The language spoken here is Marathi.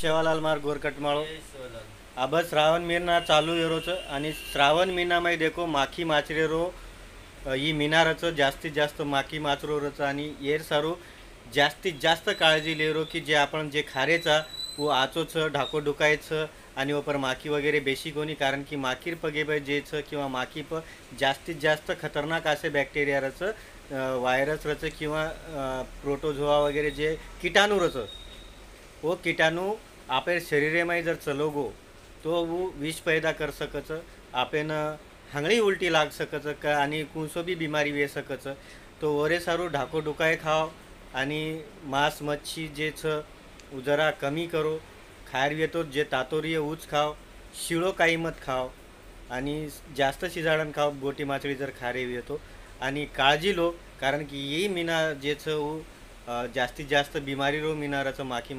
शेवालाल मार गोरकटमाळो अब श्रावण महीना चालू येरोचं आणि श्रावण महिनामध्ये देखो माखी माचरे रो ही मिनारचं जास्तीत जास्त माखी माचरोरचं आणि येर सारू जास्तीत जास्त काळजी लेरो की जे आपण जे खारेचा व आचोचं ढाको डुकायचं आणि वर माखी वगैरे बेशी कोणी कारण की माखीर पगे बाय जेचं किंवा माखी प जास्तीत जास्त खतरनाक असे बॅक्टेरियाचं व्हायरस रचं किंवा प्रोटोझोआ वगैरे जे किटाणू रचं वो कीटाणु आपे शरीर में जर चलोगो तो वो विष पैदा कर सकच आपण हंगड़ी उल्टी लाग सकच का आणि कोणसो भी बीमारी वे सकच तो वरे सारू ढाको डुकाय खाओ आणि मांस मच्छी जे छ जरा कमी करो खायर येतो जे तातोरी ऊच खाओ शिळो काही मत खाओ आणि जास्त शिजाडण खाओ बोटी माछळी जर खारे येतो आणि काळजी लो कारण की ये मीना जे छ जास्तीत जास्त बिमारी रो मिनाराचं माखी